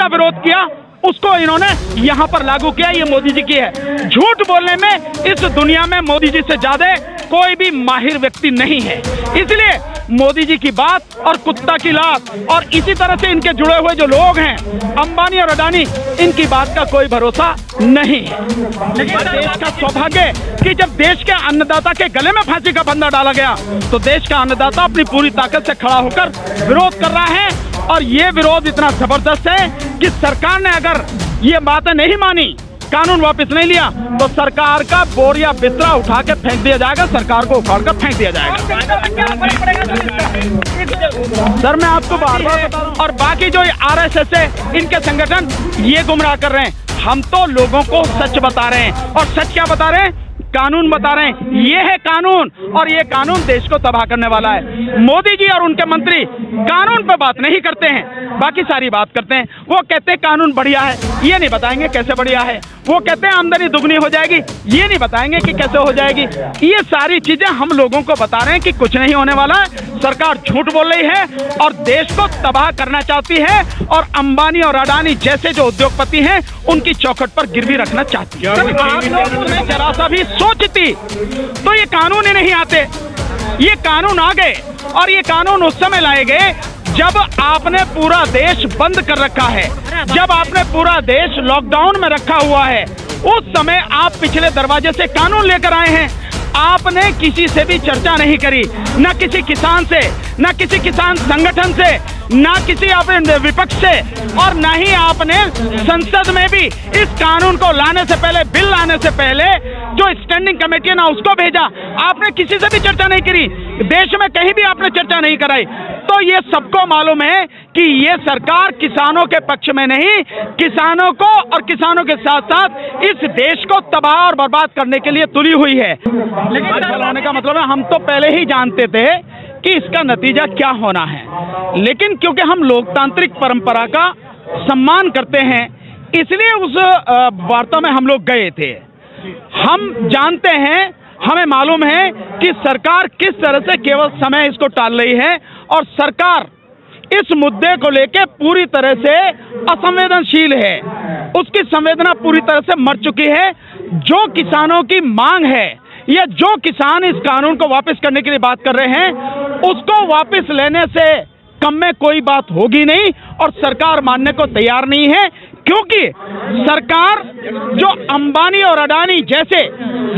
जिसका विरोध किया उसको इन्होंने यहाँ पर लागू किया। ये मोदी जी की है। झूठ बोलने में इस दुनिया में मोदी जी से ज्यादा कोई भी माहिर व्यक्ति नहीं है। इसलिए मोदी जी की बात और कुत्ता की लात और इसी तरह से इनके जुड़े हुए जो लोग हैं अंबानी और अडानी, इनकी बात का कोई भरोसा नहीं है। लेकिन देश का सौभाग्य कि जब देश के अन्नदाता के गले में फांसी का फंदा डाला गया तो देश का अन्नदाता अपनी पूरी ताकत से खड़ा होकर विरोध कर रहा है। और ये विरोध इतना जबरदस्त है कि सरकार ने अगर ये बातें नहीं मानी, कानून वापस नहीं लिया, तो सरकार का बोरिया बिस्तरा उठा के फेंक दिया जाएगा, सरकार को उखाड़ कर फेंक दिया जाएगा। सर मैं आपको बार बार बता रहा हूं, और बाकी जो RSS है, इनके संगठन ये गुमराह कर रहे हैं। हम तो लोगों को सच बता रहे हैं, और सच क्या बता रहे हैं? कानून बता रहे हैं। ये है कानून, और ये कानून देश को तबाह करने वाला है। मोदी जी और उनके मंत्री कानून पे बात नहीं करते हैं, बाकी सारी बात करते हैं। वो कहते हैं कानून बढ़िया है, ये नहीं बताएंगे कैसे बढ़िया है। वो कहते हैं आमदनी दुगनी हो जाएगी, ये नहीं बताएंगे कि कैसे हो जाएगी। ये सारी चीजें हम लोगों को बता रहे हैं कि कुछ नहीं होने वाला है। सरकार झूठ बोल रही है और देश को तबाह करना चाहती है, और अंबानी और अडानी जैसे जो उद्योगपति हैं उनकी चौखट पर गिरवी रखना चाहती है। जरा सा भी सोचती तो ये कानून ही नहीं आते। ये कानून आ गए, और ये कानून उस समय लाए गए जब आपने पूरा देश बंद कर रखा है, जब आपने पूरा देश लॉकडाउन में रखा हुआ है। उस समय आप पिछले दरवाजे से कानून लेकर आए हैं। आपने किसी से भी चर्चा नहीं करी, न किसी किसान से, न किसी किसान संगठन से, न किसी आपने विपक्ष से, और न ही आपने संसद में भी इस कानून को लाने से पहले, बिल लाने से पहले जो स्टैंडिंग कमेटी है ना उसको भेजा। आपने किसी से भी चर्चा नहीं करी, देश में कहीं भी आपने चर्चा नहीं कराई। तो ये सबको मालूम है कि ये सरकार किसानों के पक्ष में नहीं, किसानों को और किसानों के साथ साथ इस देश को तबाह और बर्बाद करने के लिए तुली हुई है। लेकिन होने का मतलब है हम तो पहले ही जानते थे कि इसका नतीजा क्या होना है, लेकिन क्योंकि हम लोकतांत्रिक परंपरा का सम्मान करते हैं इसलिए उस वार्ता में हम लोग गए थे। हम जानते हैं, हमें मालूम है कि सरकार किस तरह से केवल समय इसको टाल रही है, और सरकार इस मुद्दे को लेकर पूरी तरह से असंवेदनशील है। उसकी संवेदना पूरी तरह से मर चुकी है। जो किसानों की मांग है या जो किसान इस कानून को वापस करने के लिए बात कर रहे हैं, उसको वापस लेने से कम में कोई बात होगी नहीं, और सरकार मानने को तैयार नहीं है, क्योंकि सरकार जो अंबानी और अडानी जैसे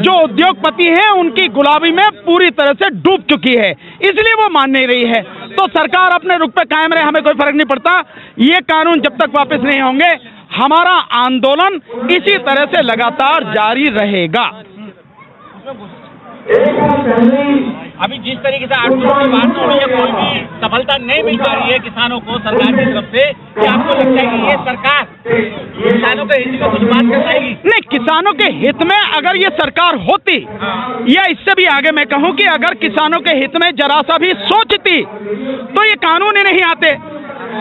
जो उद्योगपति हैं उनकी गुलामी में पूरी तरह से डूब चुकी है, इसलिए वो मान नहीं रही है। तो सरकार अपने रुख पे कायम रहे, हमें कोई फर्क नहीं पड़ता। ये कानून जब तक वापस नहीं होंगे, हमारा आंदोलन इसी तरह से लगातार जारी रहेगा। अभी जिस तरीके से 8 की बात हो रही है, कोई भी सफलता नहीं मिल पा रही है किसानों को सरकार की तरफ से, क्या आपको लगता है कि ये सरकार किसानों के हित में कुछ बात कर पाएगी? नहीं, किसानों के हित में अगर ये सरकार होती, या इससे भी आगे मैं कहूं कि अगर किसानों के हित में जरा सा भी सोचती तो ये कानून ही नहीं आते।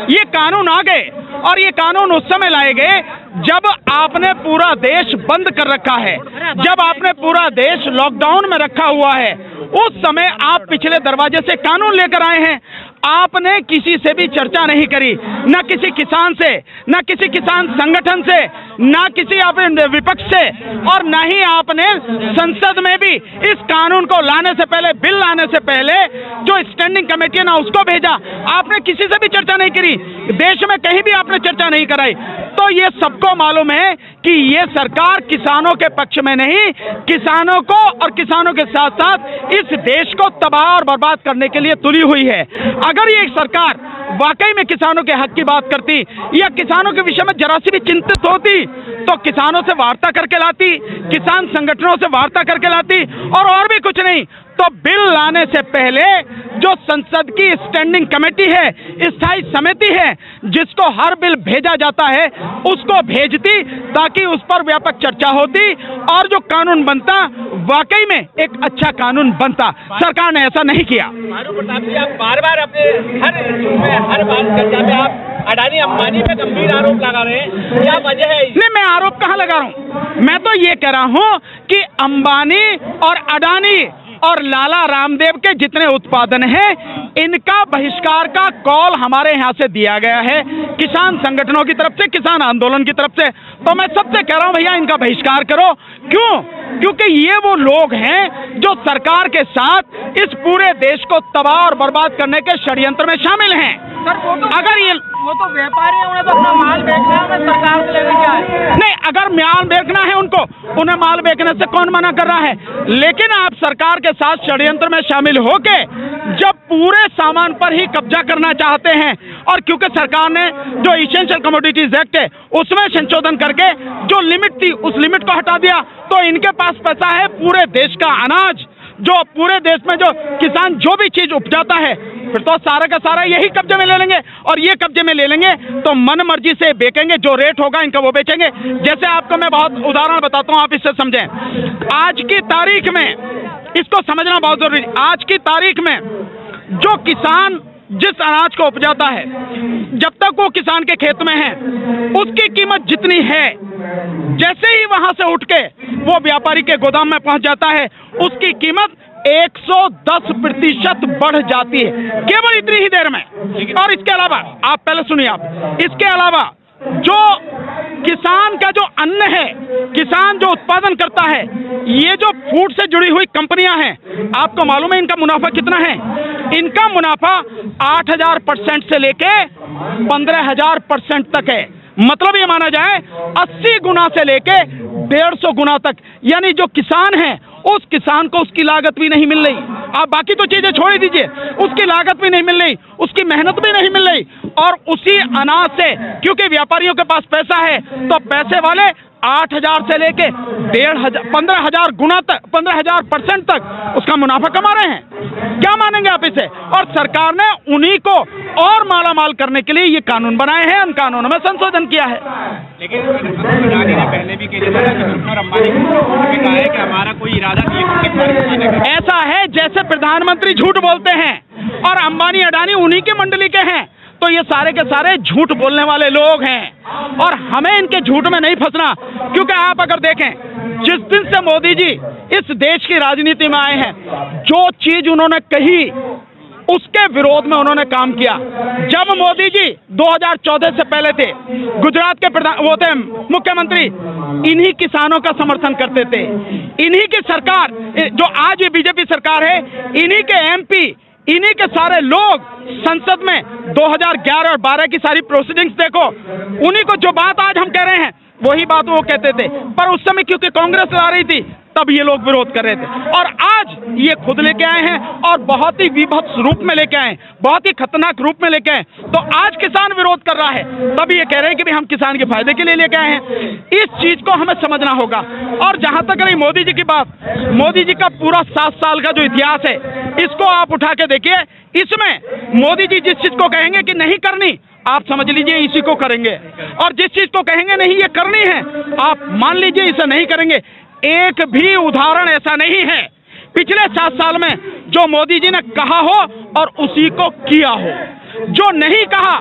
ये कानून आ गए, और ये कानून उस समय लाए गए जब आपने पूरा देश बंद कर रखा है, जब आपने पूरा देश लॉकडाउन में रखा हुआ है। उस समय आप पिछले दरवाजे से कानून लेकर आए हैं। आपने किसी से भी चर्चा नहीं करी, न किसी किसान से, न किसी किसान संगठन से, न किसी आपने विपक्ष से, और न ही आपने संसद में भी इस कानून को लाने से पहले, बिल लाने से पहले जो स्टैंडिंग कमेटी है ना उसको भेजा। आपने किसी से भी चर्चा नहीं करी, देश में कहीं भी आपने चर्चा नहीं कराई। तो ये सबको मालूम है कि ये सरकार किसानों के पक्ष में नहीं, किसानों को और किसानों के साथ साथ इस देश को तबाह और बर्बाद करने के लिए तुली हुई है। अगर ये सरकार वाकई में किसानों के हक की बात करती या किसानों के विषय में जरा सी भी चिंतित होती तो किसानों से वार्ता करके लाती, किसान संगठनों से वार्ता करके लाती, और भी कुछ नहीं तो बिल लाने से पहले जो संसद की स्टैंडिंग कमेटी है, स्थायी समिति है, जिसको हर बिल भेजा जाता है, उसको भेजती ताकि उस पर व्यापक चर्चा होती और जो कानून बनता वाकई में एक अच्छा कानून बनता। सरकार ने ऐसा नहीं किया। मारू प्रताप जी, आप बार बार अपने हर इशू में, हर बात चर्चा में आप अडानी अंबानी पे गंभीर आरोप लगा रहे हैं, क्या वजह है? नहीं, मैं आरोप कहाँ लगा रहा हूँ? मैं तो ये कह रहा हूँ कि अंबानी और अडानी और लाला रामदेव के जितने उत्पादन हैं, इनका बहिष्कार का कॉल हमारे यहाँ से दिया गया है, किसान संगठनों की तरफ से, किसान आंदोलन की तरफ से। तो मैं सबसे कह रहा हूं भैया इनका बहिष्कार करो। क्यों? क्योंकि ये वो लोग हैं जो सरकार के साथ इस पूरे देश को तबाह और बर्बाद करने के षड्यंत्र में शामिल हैं। सर अगर वो तो व्यापारी है, उन्हें तो अपना माल बेचना है, उन्हें सरकार से लेने क्या है? नहीं, अगर माल बेचना है उनको, उन्हें माल बेचने से कौन मना कर रहा है? लेकिन आप सरकार के साथ षड्यंत्र में शामिल होके जब पूरे सामान पर ही कब्जा करना चाहते हैं, और क्योंकि सरकार ने जो इसेंशियल कमोडिटीज एक्ट है उसमें संशोधन करके जो लिमिट थी उस लिमिट को हटा दिया, तो इनके पास पैसा है पूरे देश का अनाज, जो पूरे देश में जो किसान जो भी चीज उपजाता है, फिर तो सारा का सारा यही कब्जे में ले लेंगे। और ये कब्जे में ले लेंगे तो मन मर्जी से बेचेंगे, जो रेट होगा इनका वो बेचेंगे। जैसे आपको मैं बहुत उदाहरण बताता हूं, आप इससे समझें। आज की तारीख में इसको समझना बहुत जरूरी। आज की तारीख में जो किसान जिस अनाज को उपजाता है, जब तक वो किसान के खेत में है, उसकी कीमत जितनी है, जैसे ही वहां से उठ के वो व्यापारी के गोदाम में पहुंच जाता है, उसकी कीमत 110% बढ़ जाती है, केवल इतनी ही देर में। और इसके अलावा आप पहले सुनिए, आप इसके अलावा जो किसान का जो अन्न है, किसान जो उत्पादन करता है, ये जो फूड से जुड़ी हुई कंपनियां हैं, आपको मालूम है इनका मुनाफा कितना है? इनका मुनाफा 8000% से लेके 15000% तक है। मतलब ये माना जाए 80 गुना से लेके 150 गुना तक। यानी जो किसान है उस किसान को उसकी लागत भी नहीं मिल रही। आप बाकी तो चीजें छोड़ दीजिए, उसकी लागत भी नहीं मिल रही, उसकी मेहनत भी नहीं मिल रही। और उसी अनाज से, क्योंकि व्यापारियों के पास पैसा है, तो पैसे वाले 8000 से लेके 15,000 गुना तक, 15,000% तक उसका मुनाफा कमा रहे हैं। क्या मानेंगे आप इसे? और सरकार ने उन्हीं को और माला माल करने के लिए ये कानून बनाए हैं, उन कानूनों में संशोधन किया है। लेकिन अडानी ने पहले भी और अंबानी ने कहा है कि हमारा कोई इरादा नहीं है। ऐसा है जैसे प्रधानमंत्री झूठ बोलते हैं और अंबानी अडानी उन्हीं की मंडली के हैं, तो ये सारे के सारे झूठ बोलने वाले लोग हैं। और हमें इनके झूठ में नहीं फंसना, क्योंकि आप अगर देखें, जिस दिन से मोदी जी इस देश की राजनीति में आए हैं, जो चीज उन्होंने कही उसके विरोध में उन्होंने काम किया। जब मोदी जी 2014 से पहले थे, गुजरात के वो थे मुख्यमंत्री, इन्हीं किसानों का समर्थन करते थे। इन्हीं की सरकार, जो आज ये बीजेपी सरकार है, इन्हीं के एमपी, इन्हीं के सारे लोग संसद में 2011 और 12 की सारी प्रोसीडिंग्स देखो, उन्हीं को जो बात आज हम कह रहे हैं वही बात वो कहते थे। पर उस समय क्योंकि कांग्रेस ला रही थी, तब ये लोग विरोध कर रहे थे। और आज ये खुद लेके आए हैं और बहुत ही विभत्स रूप में लेके आए, बहुत ही खतरनाक रूप में लेके आए। तो आज किसान विरोध कर रहा है, तब ये कह रहे हैं कि भाई हम किसान के फायदे के लिए लेके आए हैं। इस चीज को हमें समझना होगा। और जहां तक रही मोदी जी की बात, मोदी जी का पूरा 7 साल का जो इतिहास है, इसको आप उठा के देखिए। इसमें मोदी जी जिस चीज को कहेंगे कि नहीं करनी, आप समझ लीजिए इसी को करेंगे। और जिस चीज को कहेंगे नहीं ये करनी है, आप मान लीजिए इसे नहीं करेंगे। एक भी उदाहरण ऐसा नहीं है पिछले 7 साल में जो मोदी जी ने कहा हो और उसी को किया हो। जो नहीं कहा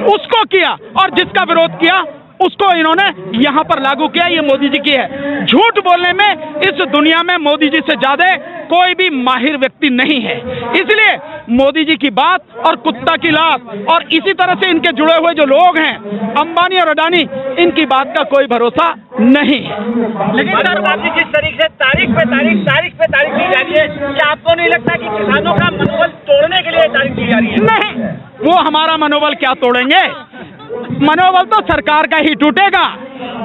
उसको किया और जिसका विरोध किया उसको इन्होंने यहां पर लागू किया। ये मोदी जी की है। झूठ बोलने में इस दुनिया में मोदी जी से ज्यादा कोई भी माहिर व्यक्ति नहीं है। इसलिए मोदी जी की बात और कुत्ता की लात, और इसी तरह से इनके जुड़े हुए जो लोग हैं, अंबानी और अडानी, इनकी बात का कोई भरोसा नहीं है। लेकिन सर, आपकी जिस तरीके से तारीख पे तारीख दी जा रही है, क्या आपको नहीं लगता कि किसानों का मनोबल तोड़ने के लिए तारीख दी जा रही है? नहीं, वो हमारा मनोबल क्या तोड़ेंगे? मनोबल तो सरकार का ही टूटेगा।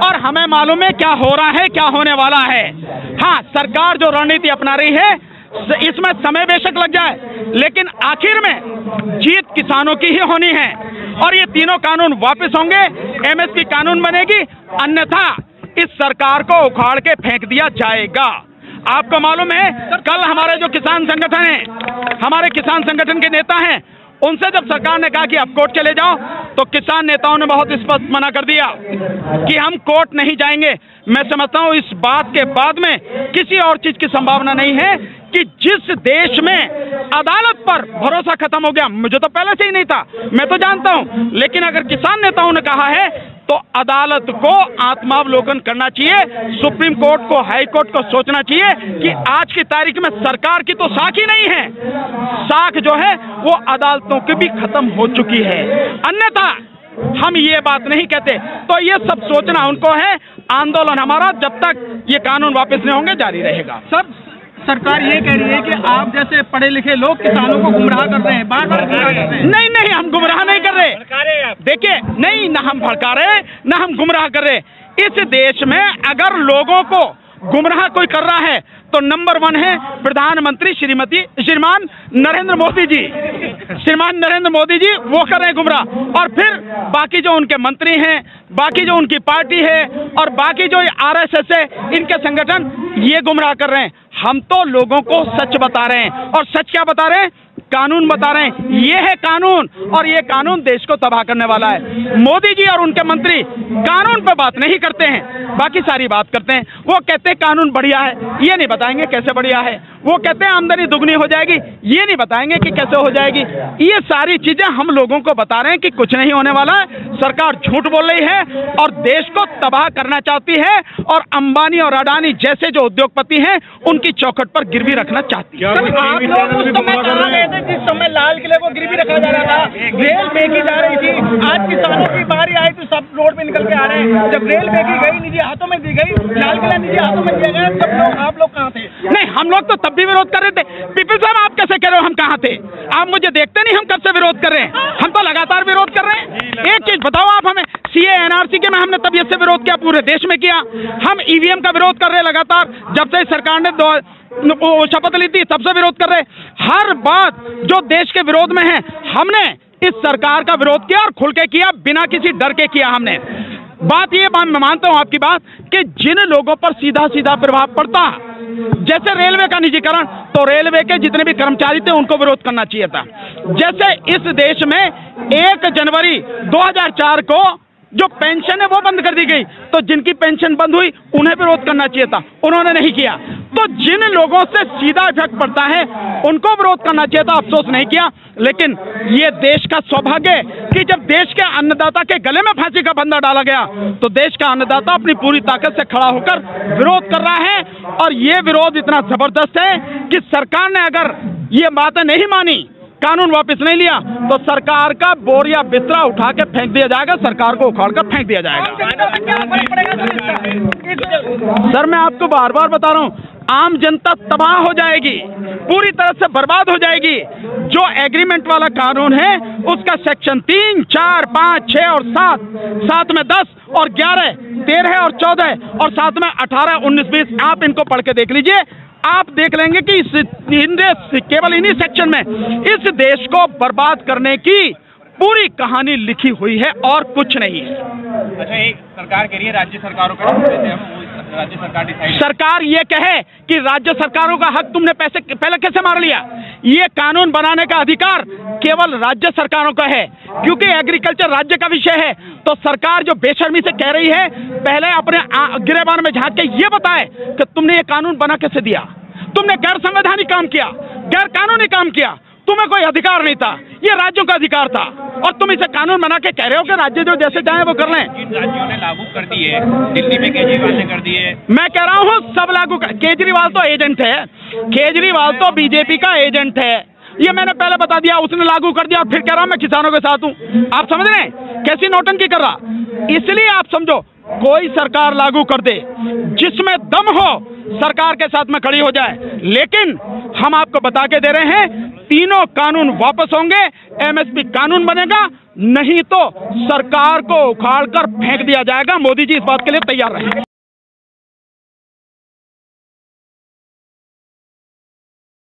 और हमें मालूम है क्या हो रहा है, क्या होने वाला है। हाँ, सरकार जो रणनीति अपना रही है, इसमें समय बेशक लग जाए, लेकिन आखिर में जीत किसानों की ही होनी है। और ये तीनों कानून वापस होंगे, एमएसपी कानून बनेगी, अन्यथा इस सरकार को उखाड़ के फेंक दिया जाएगा। आपको मालूम है, कल हमारे जो किसान संगठन है, हमारे किसान संगठन के नेता हैं, उनसे जब सरकार ने कहा कि आप कोर्ट चले जाओ, तो किसान नेताओं ने बहुत स्पष्ट मना कर दिया कि हम कोर्ट नहीं जाएंगे। मैं समझता हूं इस बात के बाद में किसी और चीज की संभावना नहीं है कि जिस देश में अदालत पर भरोसा खत्म हो गया, मुझे तो पहले से ही नहीं था, मैं तो जानता हूं, लेकिन अगर किसान नेताओं ने कहा है तो अदालत को आत्मावलोकन करना चाहिए, सुप्रीम कोर्ट को, हाई कोर्ट को सोचना चाहिए कि आज की तारीख में सरकार की तो साख ही नहीं है, साख जो है वो अदालतों की भी खत्म हो चुकी है। अन्यथा हम ये बात नहीं कहते। तो ये सब सोचना उनको है। आंदोलन हमारा जब तक ये कानून वापस नहीं होंगे जारी रहेगा। सब सरकार ये कह रही है कि आप जैसे पढ़े लिखे लोग किसानों को गुमराह कर रहे हैं, बार बार गुमराह कर रहे हैं। नहीं नहीं, हम गुमराह नहीं कर रहे। देखिए, नहीं, ना हम भड़का रहे, ना हम गुमराह कर रहे। इस देश में अगर लोगों को गुमराह कोई कर रहा है तो नंबर 1 है प्रधानमंत्री श्रीमान नरेंद्र मोदी जी। श्रीमान नरेंद्र मोदी जी वो कर रहे हैं गुमराह, और फिर बाकी जो उनके मंत्री हैं, बाकी जो उनकी पार्टी है, और बाकी जो आरएसएस है, इनके संगठन ये गुमराह कर रहे हैं। हम तो लोगों को सच बता रहे हैं, और सच क्या बता रहे हैं? कानून बता रहे हैं। ये है कानून, और ये कानून देश को तबाह करने वाला है। मोदी जी और उनके मंत्री कानून पे बात नहीं करते हैं, बाकी सारी बात करते हैं। वो कहते हैं कानून बढ़िया है, ये नहीं बताएंगे कैसे बढ़िया है। वो कहते हैं आमदनी दुगनी हो जाएगी, ये नहीं बताएंगे कि कैसे हो जाएगी। ये सारी चीजें हम लोगों को बता रहे हैं कि कुछ नहीं होने वाला है। सरकार झूठ बोल रही है और देश को तबाह करना चाहती है, और अंबानी और अडानी जैसे जो उद्योगपति हैं उनकी चौखट पर गिरवी रखना चाहती है। आप लोग उस समय कहाँ गए थे जिस समय लाल किले को गिरवी रखा जा रहा था, रेल फेंकी जा रही थी? आज किसानों की बारी आई तो सब रोड पे निकल के आ रहे हैं। जब रेल फेंकी गई, निजी हाथों में दी गई, लाल किला निजी हाथों में दिया गया, तब लोग, आप लोग कहाँ थे? नहीं, हम लोग तो तब भी विरोध कर रहे थे। पीपल साहब, आप कैसे कह रहे हो हम कहाँ थे? आप मुझे देखते नहीं हम कब से विरोध कर रहे हैं? हम तो लगातार विरोध कर रहे हैं। एक चीज बताओ आप हमें, सीए एनआरसी के में हमने तबियत से विरोध किया, पूरे देश में किया। हम ईवीएम का विरोध कर रहे हैं लगातार, जब से सरकार ने शपथ ली थी तब से विरोध कर रहे। हर बात जो देश के विरोध में है हमने इस सरकार का विरोध किया, और खुल के किया, बिना किसी डर के किया हमने। बात ये, मैं मानता हूं आपकी बात कि जिन लोगों पर सीधा सीधा प्रभाव पड़ता, जैसे रेलवे का निजीकरण, तो रेलवे के जितने भी कर्मचारी थे उनको विरोध करना चाहिए था। जैसे इस देश में 1 जनवरी 2004 को जो पेंशन है वो बंद कर दी गई, तो जिनकी पेंशन बंद हुई उन्हें विरोध करना चाहिए था, उन्होंने नहीं किया। तो जिन लोगों से सीधा इफेक्ट पड़ता है उनको विरोध करना चाहिए था, अफसोस नहीं किया। लेकिन ये देश का सौभाग्य है कि जब देश के अन्नदाता के गले में फांसी का फंदा डाला गया तो देश का अन्नदाता अपनी पूरी ताकत से खड़ा होकर विरोध कर रहा है। और ये विरोध इतना जबरदस्त है कि सरकार ने अगर ये बातें नहीं मानी, कानून वापस नहीं लिया, तो सरकार का बोरिया बिस्तरा उठा के फेंक दिया जाएगा, सरकार को उखाड़ कर फेंक दिया जाएगा। सर, मैं आपको बार बार बता रहा हूँ, आम जनता तबाह हो जाएगी, पूरी तरह से बर्बाद हो जाएगी। जो एग्रीमेंट वाला कानून है उसका सेक्शन 3, 4, 5, 6 और 7 में 10 और 11, 13 और 14 और साथ में 18, 19, 20, आप इनको पढ़ के देख लीजिए। आप देख लेंगे कि केवल इन्हीं सेक्शन में इस देश को बर्बाद करने की पूरी कहानी लिखी हुई है और कुछ नहीं है। अच्छा, एक सरकार कह रही है राज्य सरकारों का राज्य सरकार डिसाइड, सरकार ये कहे कि राज्य सरकारों का हक तुमने पहले कैसे मार लिया? ये कानून बनाने का अधिकार केवल राज्य सरकारों का है, क्योंकि एग्रीकल्चर राज्य का विषय है। तो सरकार जो बेशर्मी से कह रही है, पहले अपने गिरेबान में झांक के ये बताए कि तुमने ये कानून बना कैसे दिया? तुमने गैर संवैधानिक काम किया, गैर कानूनी काम किया, तुम्हें कोई अधिकार नहीं था, ये राज्यों का अधिकार था, और तुम इसे कानून बना के कह रहे हो कि राज्य जो जैसे चाहे वो कर लें। राज्यों ने लागू कर दी है, दिल्ली में केजरीवाल ने कर दी है। मैं कह रहा हूँ सब लागू कर, केजरीवाल तो एजेंट है, केजरीवाल तो बीजेपी का एजेंट है, ये मैंने पहले बता दिया। उसने लागू कर दिया और फिर कह रहा मैं किसानों के साथ हूँ। आप समझ रहे हैं कैसी नौटंकी कर रहा? इसलिए आप समझो, कोई सरकार लागू कर दे जिसमें दम हो, सरकार के साथ में खड़ी हो जाए। लेकिन हम आपको बता के दे रहे हैं, तीनों कानून वापस होंगे, एमएसपी कानून बनेगा, नहीं तो सरकार को उखाड़ कर फेंक दिया जाएगा। मोदी जी इस बात के लिए तैयार रहें।